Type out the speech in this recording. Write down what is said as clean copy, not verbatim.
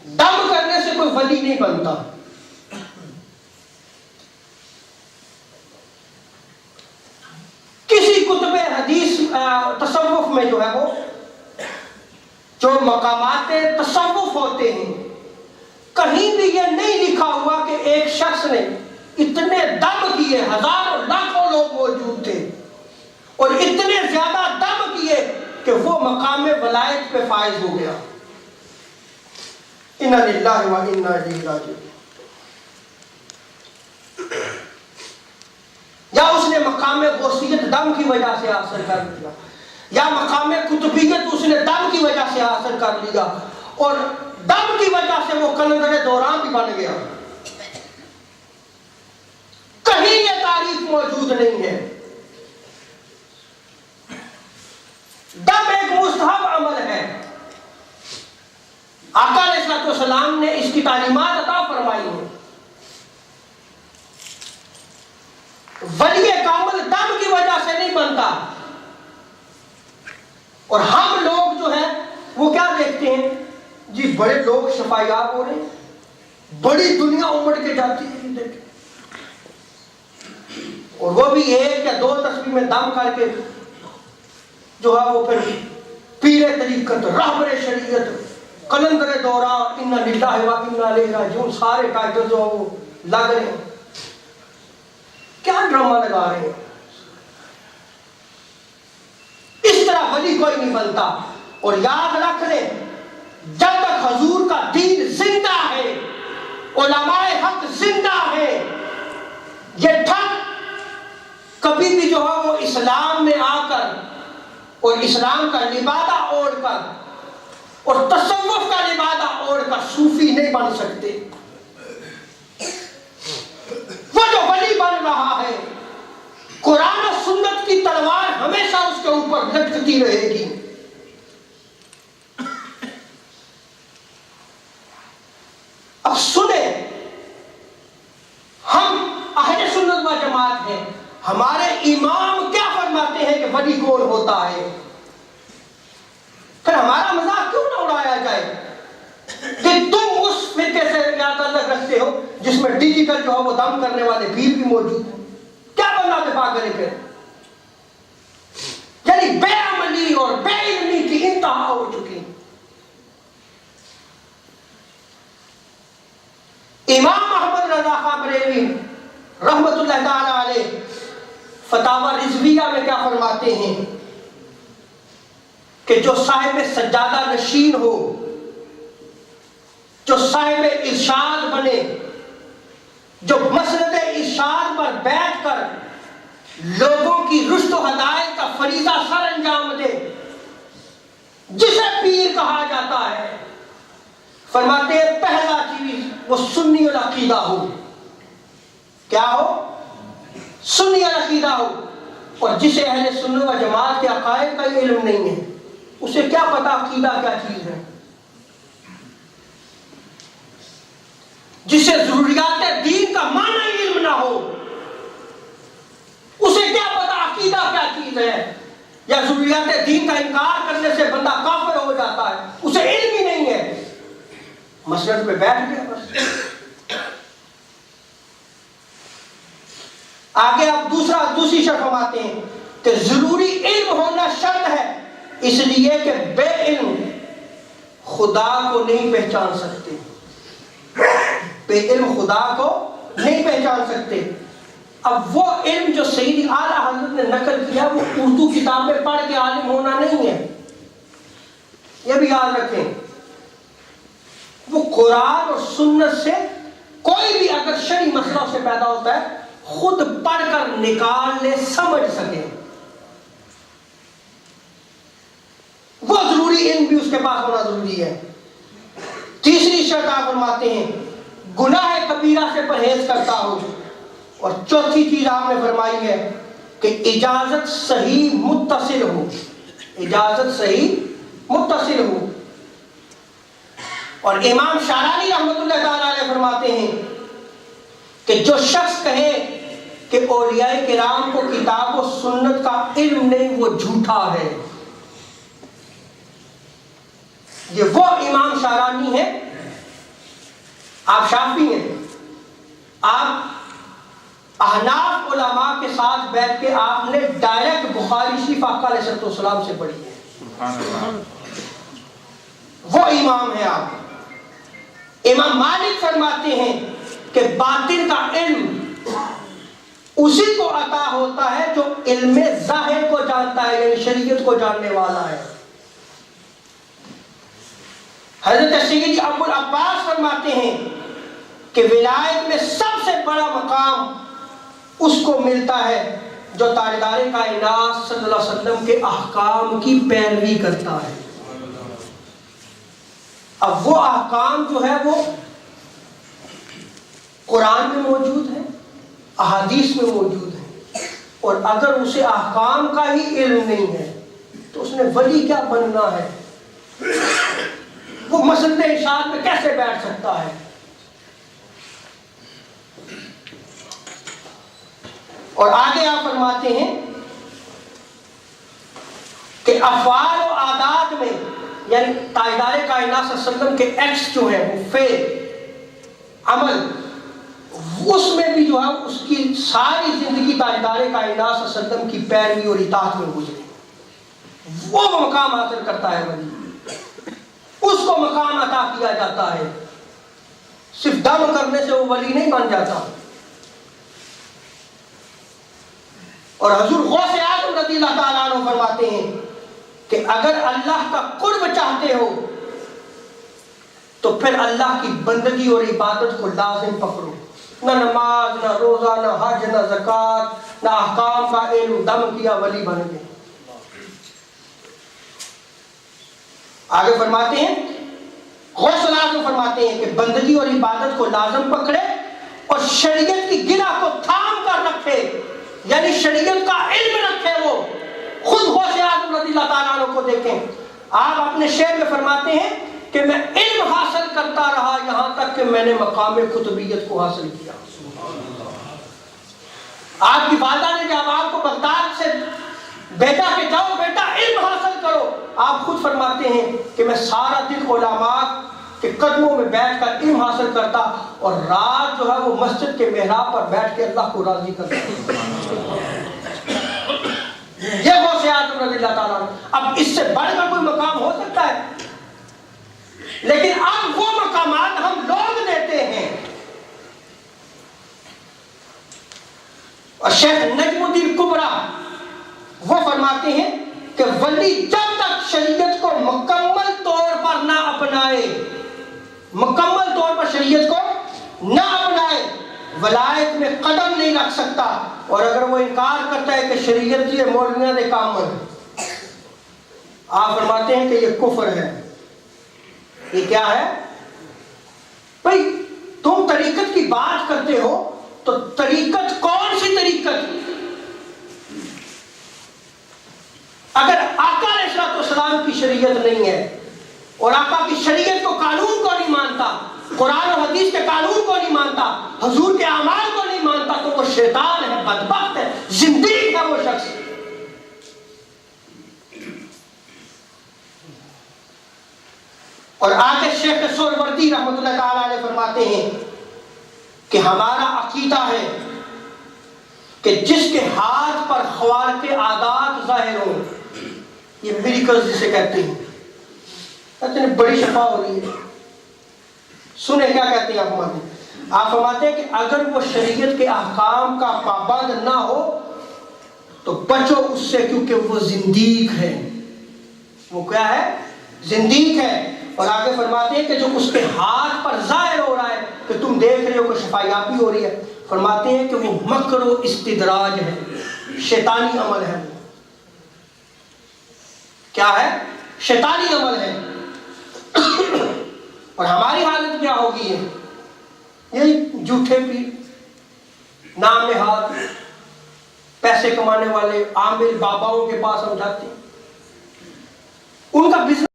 دم کرنے سے کوئی ولی نہیں بنتا. کسی کتب حدیث تصوف میں جو ہے وہ جو مقامات تصوف ہوتے ہیں کہیں بھی یہ نہیں لکھا ہوا کہ ایک شخص نے اتنے دم کیے، ہزاروں لاکھوں لوگ موجود تھے اور اتنے زیادہ دم کیے کہ وہ مقام ولایت پہ فائز ہو گیا. انا للہ و انا الیہ راجعون. یا اس نے مقام غوثیت دم کی وجہ سے حاصل کر لیا، یا مقام قطبیت اس نے دم کی وجہ سے حاصل کر لیا، اور دم کی وجہ سے وہ قلندر دوران بھی بن گیا. کہیں یہ تعریف موجود نہیں ہے. دم ایک مستحب عمل ہے. آقا علیہ السلام نے اس کی تعلیمات عطا فرمائی ہیں. ولی کامل دم کی وجہ سے نہیں بنتا. اور ہم لوگ جو ہے وہ کیا دیکھتے ہیں جی، بڑے لوگ شفایاب ہو رہے ہیں، بڑی دنیا امڑ کے جاتی ہے دیکھیں، اور وہ بھی ایک یا دو تسبیح میں دم کر کے جو ہے وہ پھر پیر طریقت، رہبر شریعت، قلندر دوران، انا للہ و انا الیہ راجعون سارے ٹائٹل جو وہ لگ رہے ہیں. کیا ڈرامہ لگا رہے ہیں؟ اس طرح ولی کوئی نہیں بنتا. اور یاد رکھ لیں، جب تک حضور کا دین زندہ ہے، علماء حق زندہ ہے، یہ ٹھگ کبھی بھی جو ہے وہ اسلام میں آ کر اور اسلام کا لبادہ اوڑھ کر اور تصوف کا لبادہ اوڑھ کر صوفی نہیں بن سکتے. وہ جو ولی بن رہا ہے، قرآن و سنت کی تلوار ہمیشہ اس کے اوپر لٹکتی رہے گی. اب سنیں، ہم اہل سنت و جماعت ہیں، ہمارے امام کیا فرماتے ہیں کہ ولی کون ہوتا ہے. پھر ہمارا مذاق کیوں نہ اڑایا جائے کہ تم اس فرقے سے کیا تعلق رکھتے ہو جس میں ڈیجیٹل جو ہے وہ دم کرنے والے پیر بھی موجود ہیں. کیا بندہ دفاع کرے پھر؟ یعنی بے عملی اور بے علمی کی انتہا ہو چکی. امام محمد رضا خان بریلوی رحمت اللہ تعالی علیہ فتاوی رضویہ میں کیا فرماتے ہیں کہ جو صاحب سجادہ نشین ہو، جو صاحب ارشاد بنے، جو مسند ارشاد پر بیٹھ کر لوگوں کی رشد و ہدایت کا فریضہ سر انجام دے، جسے پیر کہا جاتا ہے، فرماتے ہیں پہلا چیز وہ سنی العقیدہ ہو. کیا ہو؟ سنی العقیدہ ہو. اور جسے اہل سنت و جماعت کے عقائد کا علم نہیں ہے، اسے کیا پتا عقیدہ کیا چیز ہے. جسے ضروریات دین کا معنی علم نہ ہو، اسے کیا پتا عقیدہ کیا چیز ہے. یا ضروریات دین کا انکار کرنے سے بندہ کافر ہو جاتا ہے، اسے علم ہی نہیں ہے، مسجد پہ بیٹھ گیا بس. آگے آپ دوسری شرط فرماتے ہیں کہ ضروری علم ہونا شرط ہے، اس لیے کہ بے علم خدا کو نہیں پہچان سکتے. بے علم خدا کو نہیں پہچان سکتے. اب وہ علم جو سید اعلیٰ حضرت نے نقل کیا وہ اردو کتابیں پڑھ کے عالم ہونا نہیں ہے، یہ بھی یاد رکھیں. وہ قرآن اور سنت سے کوئی بھی اگر شرعی مسئلہ سے پیدا ہوتا ہے خود پڑھ کر نکال لے، سمجھ سکے. وہ ضروری علم بھی اس کے پاس ہونا ضروری ہے. تیسری شرط آپ فرماتے ہیں گناہ کبیرہ سے پرہیز کرتا ہو. اور چوتھی چیز آپ نے فرمائی ہے کہ اجازت صحیح متصل ہو. اجازت صحیح متصل ہو. اور امام شارانی رحمت اللہ تعالی علیہ فرماتے ہیں کہ جو شخص کہے کہ اولیاء کرام کو کتاب و سنت کا علم نہیں وہ جھوٹا ہے. یہ وہ امام شارانی ہے آپ شافعی ہیں، آپ احناف علماء کے ساتھ بیٹھ کے آپ نے ڈائریکٹ بخاری شریف آقا علیہ السلام سے پڑھی ہے، وہ امام ہے آپ۔ امام مالک فرماتے ہیں کہ باطن کا علم اسی کو عطا ہوتا ہے جو علم ظاہر کو جانتا ہے، یعنی شریعت کو جاننے والا ہے۔ حضرت سیدی ابو العباس فرماتے ہیں کہ ولایت میں سب سے بڑا مقام اس کو ملتا ہے جو تاجدار کائنات صلی اللہ علیہ وسلم کے احکام کی پیروی کرتا ہے۔ اب وہ احکام جو ہے وہ قرآن میں موجود ہے، احادیث میں موجود ہے، اور اگر اسے احکام کا ہی علم نہیں ہے تو اس نے ولی کیا بننا ہے؟ وہ مسجد ارشاد میں کیسے بیٹھ سکتا ہے؟ اور آگے آپ فرماتے ہیں کہ افعال و عادات میں، یعنی تاجدار کائنات صلی اللہ علیہ وسلم کے ایکٹس جو ہیں وہ فعل عمل، اس میں بھی جو ہے اس کی ساری زندگی تاجدار کائنات صلی اللہ علیہ وسلم کی پیروی اور اطاعت میں گزرے، وہ مقام حاصل کرتا ہے ولی، اس کو مقام عطا کیا جاتا ہے۔ صرف دم کرنے سے وہ ولی نہیں بن جاتا۔ اور حضور غوث اعظم رضی اللہ تعالیٰ عنہ فرماتے ہیں کہ اگر اللہ کا قرب چاہتے ہو تو پھر اللہ کی بندگی اور عبادت کو لازم پکڑو، نہ نماز، نہ روزہ، نہ حج، نہ زکوٰۃ، نہ احکام کا علم، دم کیا ولی بن گئے۔ آگے فرماتے ہیں، غوث اعظم فرماتے ہیں کہ بندگی اور عبادت کو لازم پکڑے اور شریعت کی گرہ کو تھام کر رکھے، یعنی شریعت کا علم رکھے۔ وہ خود غوث اعظم رضی اللہ تعالیٰ عنہ کو دیکھیں، آپ اپنے شعر میں فرماتے ہیں کہ میں علم حاصل کرتا رہا یہاں تک کہ میں نے مقام قطبیت کو حاصل کیا۔ آپ کی والدہ نے جب آپ کو بغداد سے بیٹا کہ جاؤ بیٹا علم حاصل کرو، آپ خود فرماتے ہیں کہ میں سارا دن علماء کے قدموں میں بیٹھ کر علم حاصل کرتا اور رات جو ہے وہ مسجد کے محراب پر بیٹھ کے اللہ کو راضی کرتا۔ یہ غوث اعظم رضی اللہ تعالیٰ عنہ۔ اب اس سے بڑھ کر کوئی مقام ہو سکتا ہے؟ لیکن اب وہ مقامات ہم لوگ دیتے ہیں۔ اور شیخ نجم الدین کبریٰ وہ فرماتے ہیں کہ ولی جب تک شریعت کو مکمل طور پر نہ اپنائے، مکمل طور پر شریعت کو نہ اپنائے، ولایت میں قدم نہیں رکھ سکتا۔ اور اگر وہ انکار کرتا ہے کہ شریعت یہ مولویاں دے کام ہے، آپ فرماتے ہیں کہ یہ کفر ہے۔ یہ کیا ہے بھائی؟ تم طریقت کی بات کرتے ہو تو طریقت کون سی طریقت؟ اگر آقا علیہ السلام کی شریعت نہیں ہے اور آقا کی شریعت کو قانون کو نہیں مانتا، قرآن و حدیث کے قانون کو نہیں مانتا، حضور کے اعمال کو نہیں مانتا، تو وہ شیطان ہے، بدبخت ہے، زندیق ہے وہ شخص۔ اور آگے شیخ سہروردی رحمۃ اللہ تعالیٰ علیہ فرماتے ہیں کہ ہمارا عقیدہ ہے کہ جس کے ہاتھ پر خوارق عادات ظاہر ہوں، یہ میریکلز جسے کہتے ہیں، کہتے ہیں بڑی شفا ہو رہی ہے۔ سنیں کیا کہتے ہیں آپ فرماتے ہیں کہ اگر وہ شریعت کے احکام کا پابند نہ ہو تو بچو اس سے، کیونکہ وہ زندیق ہے۔ وہ کیا ہے؟ زندیق ہے۔ اور آگے فرماتے ہیں کہ جو اس کے ہاتھ پر ظاہر ہو رہا ہے کہ تم دیکھ رہے ہو کہ شفا یابی ہو رہی ہے، فرماتے ہیں کہ وہ مکر و استدراج ہے، شیطانی عمل ہے۔ کیا ہے؟ شیطانی عمل ہے۔ اور ہماری حالت کیا ہوگی؟ یہی جھوٹے پیر، نام نہاد، پیسے کمانے والے عامل باباؤں کے پاس ہم جاتے ہیں، ان کا بزنس